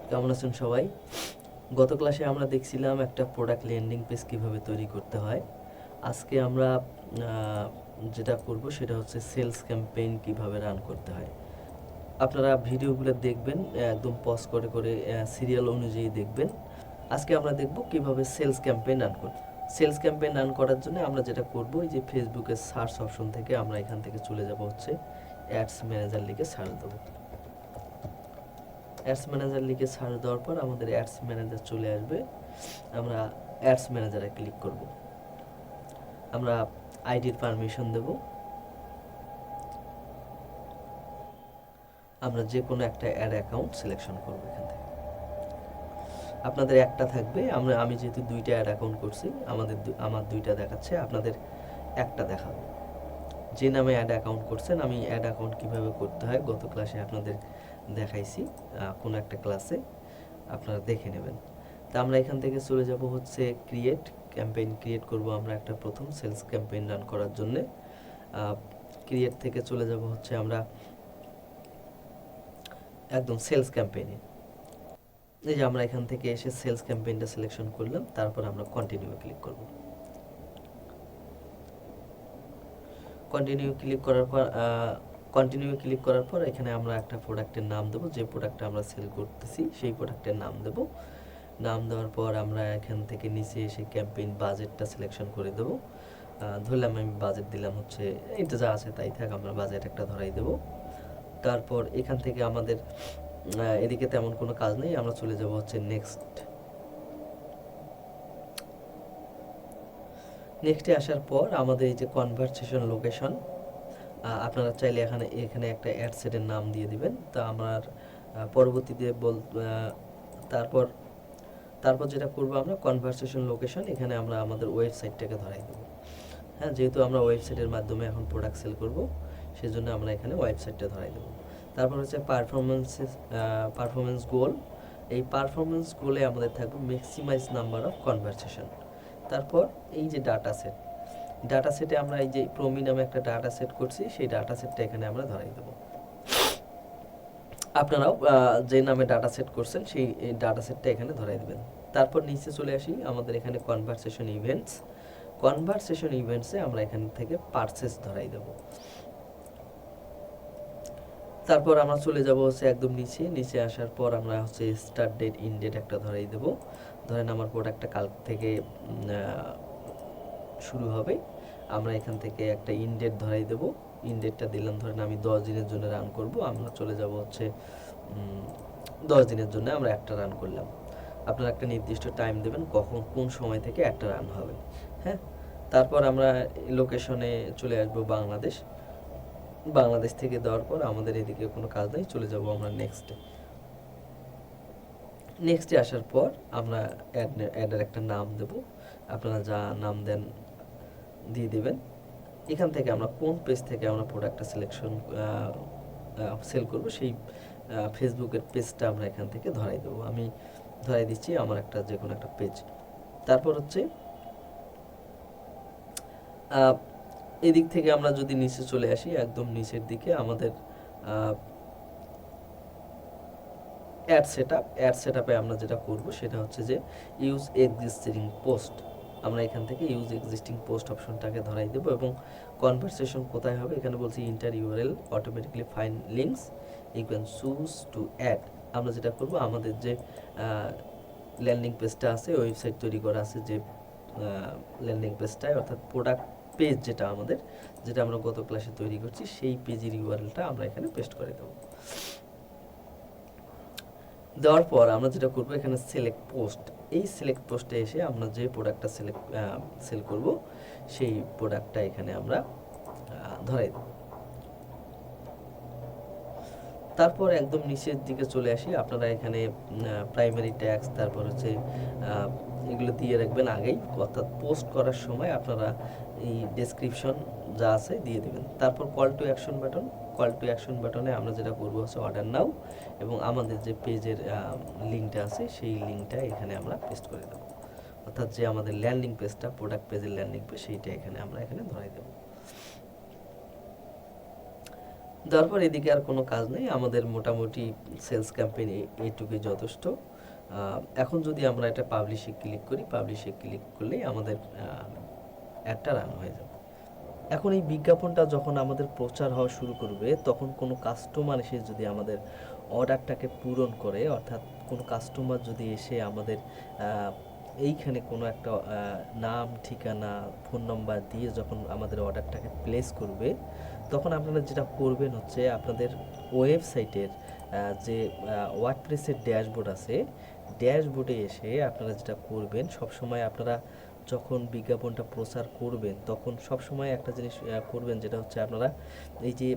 কেমন আছেন সবাই? গত ক্লাসে আমরা দেখছিলাম একটা প্রোডাক্ট ল্যান্ডিং পেজ কিভাবে তৈরি করতে হয়। আজকে আমরা যেটা করব সেটা হচ্ছে সেলস ক্যাম্পেইন কিভাবে রান করতে হয়। আপনারা ভিডিওগুলো দেখবেন, একদম পজ করে করে সিরিয়াল অনুযায়ী দেখবেন। আজকে আমরা দেখব কিভাবে সেলস ক্যাম্পেইন রান করতে। সেলস ক্যাম্পেইন রান করার জন্য আমরা যেটা করব, এই যে ফেসবুকের সার্চ অপশন থেকে আমরা এখান থেকে চলে যাব হচ্ছে অ্যাডস ম্যানেজার লিখে সার্চ দেবো। অ্যাডস ম্যানেজার লিখে সার্চ দেওয়ার পর আমাদের অ্যাডস ম্যানেজার চলে আসবে। আমরা অ্যাডস ম্যানেজারে ক্লিক করব। আমরা আইডির পারমিশন দেব। আমরা যে কোনো একটা অ্যাড অ্যাকাউন্ট সিলেকশন করব এখান থেকে। আপনাদের একটা থাকবে, আমি যেহেতু দুইটা অ্যাড অ্যাকাউন্ট করছি, আমার দুইটা দেখাচ্ছে, আপনাদের একটা দেখাবে। যে নামে অ্যাড অ্যাকাউন্ট করছেন, আমি অ্যাড অ্যাকাউন্ট কীভাবে করতে হয় গত ক্লাসে আপনাদের দেখাইছি, কোনো একটা ক্লাসে আপনারা দেখে নেবেন। তা আমরা এখান থেকে চলে যাব হচ্ছে ক্রিয়েট ক্যাম্পেইন ক্রিয়েট করব আমরা একটা প্রথম সেলস ক্যাম্পেইন রান করার জন্য। ক্রিয়েট থেকে চলে যাব হচ্ছে আমরা একদম সেলস ক্যাম্পেইনে। এই যে আমরা এখান থেকে এসে সেলস ক্যাম্পেইনটা সিলেকশন করলাম, তারপর আমরা কন্টিনিউ ক্লিক করব। কন্টিনিউ ক্লিক করার পর এখানে আমরা একটা প্রোডাক্টের নাম দেবো, যে প্রোডাক্টটা আমরা সেল করতেছি সেই প্রোডাক্টের নাম দেবো। নাম দেওয়ার পর আমরা এখান থেকে নিচে এসে ক্যাম্পেইন বাজেটটা সিলেকশন করে দেবো। ধরলাম আমি বাজেট দিলাম হচ্ছে, এটা যা আছে তাই থাক, আমরা বাজেট একটা ধরাই দেবো। তারপর এখান থেকে আমাদের এদিকে তেমন কোনো কাজ নেই, আমরা চলে যাব হচ্ছে নেক্সটে আসার পর আমাদের এই যে কনভারসেশন লোকেশন, আপনারা চাইলে এখানে একটা অ্যাড সেটের নাম দিয়ে দিবেন। তা আমার পরবর্তীতে তারপর তারপর যেটা করব, আমরা কনভারসেশন লোকেশন, এখানে আমরা আমাদের ওয়েবসাইটটাকে ধরাই দেবো। হ্যাঁ, যেহেতু আমরা ওয়েবসাইটের মাধ্যমে এখন প্রোডাক্ট সেল করব, সেজন্য আমরা এখানে ওয়েবসাইটটা ধরাই দেবো। তারপর হচ্ছে পারফরমেন্স গোল। এই পারফরমেন্স গোলে আমাদের থাকবে ম্যাক্সিমাইজ নাম্বার অফ কনভারসেশন। তারপর এই যে ডাটা সেটে আমরা এই যে প্রমি নামে একটা ডাটা সেট করছি, সেই ডাটা সেটটা এখানে আমরা ধরাই দেবো। আপনারাও যে নামে ডাটা সেট করছেন সেই ডাটা সেটটা এখানে ধরাই দেবেন। তারপর নিচে চলে আসি, আমাদের এখানে কনভারসেশন ইভেন্টসে আমরা এখান থেকে পারচেস ধরাই দেব। তারপর আমরা চলে যাব হচ্ছে একদম নিচে আসার পর আমরা হচ্ছে স্টার্ট ডেট ইন ডেট একটা ধরাই দেব। ধরেন আমার প্রোডাক্টটা কাল থেকে শুরু হবে, আমরা এখান থেকে একটা ইন ডেট ধরাই দেব। ইন ডেটটা দিলাম, ধরেন আমি 10 দিনের জন্য রান করব, আমরা চলে যাব হচ্ছে 10 দিনের জন্য আমরা একটা রান করলাম। আপনারা একটা নির্দিষ্ট টাইম দেবেন কখন কোন সময় থেকে একটা রান হবে। হ্যাঁ, তারপর আমরা লোকেশনে চলে আসবো বাংলাদেশ থেকে দেওয়ার পর আমাদের এদিকে কোনো কাজ নেই, চলে যাব আমরা নেক্সটে আসার পর আমরা অ্যাডের একটা নাম দেব। আপনারা যা নাম দেন দিয়ে দিবেন। এখান থেকে আমরা কোন পেজ থেকে আমরা প্রোডাক্টটা সেল করব, সেই ফেসবুকের পেজটা আমরা এখান থেকে ধরাই দেবো। আমি ধরাই দিচ্ছি আমার যে কোনো একটা পেজ। তারপর হচ্ছে এদিক থেকে আমরা যদি নিচে চলে আসি, একদম নিচের দিকে আমাদের অ্যাড সেটআপে আমরা যেটা করব সেটা হচ্ছে যে ইউজ এক্সিস্টিং পোস্ট। আমরা এখান থেকে ইউজ এক্সিস্টিং পোস্ট অপশনটাকে ধরাই দেব এবং কনভারসেশন কোথায় হবে, এখানে বলছি enter URL automatically find links you can choose to add. আমরা যেটা করব, আমাদের যে ল্যান্ডিং পেজটা আছে, ওয়েবসাইট তৈরি করা আছে যে ল্যান্ডিং পেজটায়, অর্থাৎ প্রোডাক্ট পেজ যেটা আমরা গত ক্লাসে তৈরি করছি, সেই পেজের ইউআরএলটা আমরা এখানে পেস্ট করে দেবো। দেওয়ার পর আমরা যেটা করব, এখানে সিলেক্ট পোস্ট, এই সিলেক্ট পোস্টে এসে আমরা যে প্রোডাক্টটা সেল করব সেই প্রোডাক্টটা এখানে আমরা ধরাই দেব। তারপর একদম নিচের দিকে চলে আসি, আপনারা এখানে প্রাইমারি ট্যাক্স, তারপর হচ্ছে এগুলো দিয়ে রাখবেন আগেই, অর্থাৎ পোস্ট করার সময় আপনারা এই ডেসক্রিপশন যা আছে দিয়ে দেবেন। তারপর কল টু অ্যাকশন বাটনে আমরা যেটা করবো হচ্ছে অর্ডার নাও, এবং আমাদের যে পেজের লিঙ্কটা আছে সেই লিঙ্কটা এখানে আমরা পেস্ট করে দেবো। অর্থাৎ যে আমাদের ল্যান্ডিং পেজটা, প্রোডাক্ট পেজের ল্যান্ডিং পেজ, সেইটা আমরা এখানে ধরাই দেবো। দেওয়ার পর এদিকে আর কোনো কাজ নেই, আমাদের মোটামুটি সেলস ক্যাম্পেইন এইটুকুই যথেষ্ট। এখন যদি আমরা এটা পাবলিশে ক্লিক করি, পাবলিশে ক্লিক করলেই আমাদের অ্যাডটা রান হয়ে যাবে। এখন এই বিজ্ঞাপনটা যখন আমাদের প্রচার হওয়া শুরু করবে, তখন কোনো কাস্টমার এসে যদি আমাদের অর্ডারটাকে পূরণ করে, অর্থাৎ কোনো কাস্টমার যদি এসে আমাদের এইখানে কোনো একটা নাম, ঠিকানা, ফোন নাম্বার দিয়ে যখন আমাদের অর্ডারটাকে প্লেস করবে, তখন আপনারা যেটা করবেন হচ্ছে আপনাদের ওয়েবসাইটের যে ওয়ার্ডপ্রেসের ড্যাশবোর্ড আছে, ড্যাশবোর্ডে এসে আপনারা যেটা করবেন, সবসময় আপনারা যখন বিজ্ঞাপনটা প্রচার করবেন তখন সবসময় একটা জিনিস করবেন, যেটা হচ্ছে আপনারা এই যে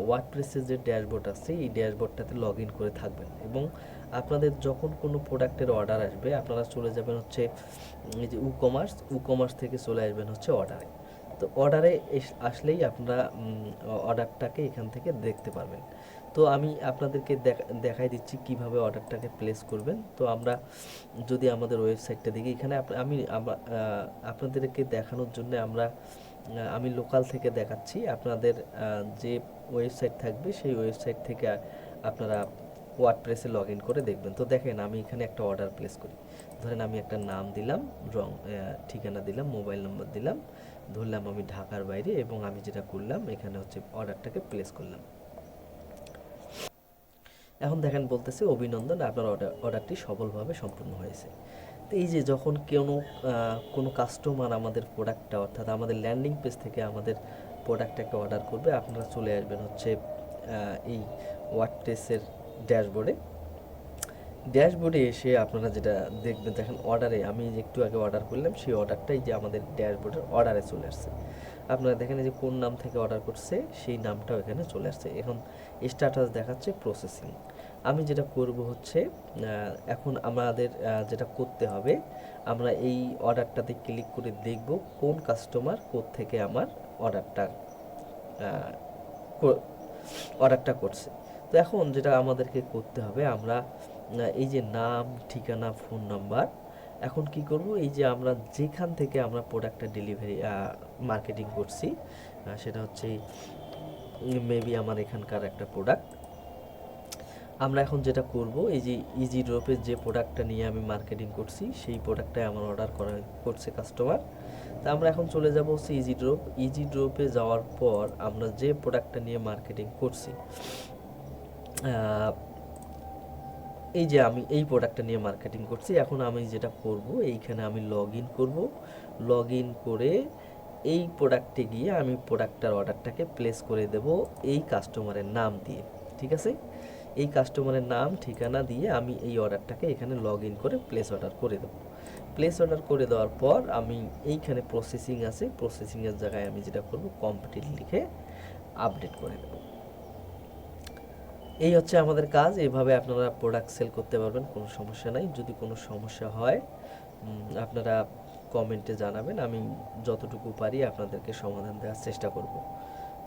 ওয়ার্ডপ্রেসের যে ড্যাশবোর্ড আছে এই ড্যাশবোর্ডটাতে লগ ইন করে থাকবেন, এবং আপনাদের যখন কোনো প্রোডাক্টের অর্ডার আসবে আপনারা চলে যাবেন হচ্ছে এই যে ই কমার্স থেকে চলে আসবেন হচ্ছে অর্ডারে। তো অর্ডারে আসলেই আপনারা অর্ডারটাকে এখান থেকে দেখতে পারবেন। তো আমি আপনাদেরকে দেখাই দিচ্ছি কিভাবে অর্ডারটাকে প্লেস করবেন। তো আমরা যদি আমাদের ওয়েবসাইটটা দেখি, এখানে আপনাদেরকে দেখানোর জন্য আমি লোকাল থেকে দেখাচ্ছি। আপনাদের যে ওয়েবসাইট থাকবে সেই ওয়েবসাইট থেকে আপনারা ওয়ার্ডপ্রেসে লগ ইন করে দেখবেন। তো দেখেন, আমি এখানে একটা অর্ডার প্লেস করি। ধরেন আমি একটা নাম দিলাম, ঠিকানা দিলাম, মোবাইল নম্বর দিলাম, ধরলাম আমি ঢাকার বাইরে, এবং আমি যেটা করলাম এখানে হচ্ছে অর্ডারটাকে প্লেস করলাম। এখন দেখেন বলতেছে, অভিনন্দন, আপনার অর্ডারটি সফলভাবে সম্পূর্ণ হয়েছে। তো এই যে যখন কোনো কাস্টমার আমাদের প্রোডাক্টটা, অর্থাৎ আমাদের ল্যান্ডিং পেজ থেকে আমাদের প্রোডাক্টটাকে অর্ডার করবে, আপনারা চলে আসবেন হচ্ছে এই ওয়ার্ডপ্রেসের ড্যাশবোর্ডে। ড্যাশবোর্ডে এসে আপনারা যেটা দেখবেন, দেখেন অর্ডারে আমি একটু আগে অর্ডার করলাম, সেই অর্ডারটাই যে আমাদের ড্যাশবোর্ডের অর্ডারে চলে আসছে। আপনারা দেখেন যে কোন নাম থেকে অর্ডার করছে সেই নামটাও এখানে চলে আসছে। এখন স্ট্যাটাস দেখাচ্ছে প্রসেসিং। আমি যেটা করব হচ্ছে এখন আমাদের যেটা করতে হবে, আমরা এই অর্ডারটাতে ক্লিক করে দেখব কোন কাস্টমার থেকে আমার অর্ডারটা করছে। তো এখন যেটা আমাদেরকে করতে হবে, আমরা এই যে নাম, ঠিকানা, ফোন নাম্বার, এখন কি করব, এই যে আমরা যেখান থেকে আমরা প্রোডাক্টটা ডেলিভারি মার্কেটিং করছি, সেটা হচ্ছে মেবি আমার এখানকার একটা প্রোডাক্ট। আমরা এখন যেটা করব, এই যে ইজি ড্রপের যে প্রোডাক্টটা নিয়ে আমি মার্কেটিং করছি সেই প্রোডাক্টটাই আমার অর্ডার করছে কাস্টমার। তা আমরা এখন চলে যাব হচ্ছে ইজি ড্রপে যাওয়ার পর আমরা যে প্রোডাক্টটা নিয়ে মার্কেটিং করছি, এই যে আমি এই প্রোডাক্টটা নিয়ে মার্কেটিং করছি, এখন আমি যেটা করব, এইখানে আমি লগ ইন করব। লগ ইন করে এই প্রোডাক্টে গিয়ে আমি প্রোডাক্টটার অর্ডারটাকে প্লেস করে দেব এই কাস্টমারের নাম দিয়ে। ঠিক আছে, এই কাস্টমারের নাম, ঠিকানা দিয়ে আমি এই অর্ডারটাকে এখানে লগ ইন করে প্লেস অর্ডার করে দেবো। প্লেস অর্ডার করে দেওয়ার পর আমি এইখানে প্রসেসিং আছে, প্রসেসিংয়ের জায়গায় আমি যেটা করব, কমপ্লিট লিখে আপডেট করে দেবো। এই হচ্ছে আমাদের কাজ। এইভাবে আপনারা প্রোডাক্ট সেল করতে পারবেন, কোনো সমস্যা নাই। যদি কোনো সমস্যা হয় আপনারা কমেন্টে জানাবেন, আমি যতটুকু পারি আপনাদেরকে সমাধান দেওয়ার চেষ্টা করব।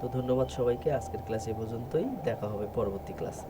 তো ধন্যবাদ সবাইকে, আজকের ক্লাস এ পর্যন্তই, দেখা হবে পরবর্তী ক্লাসে।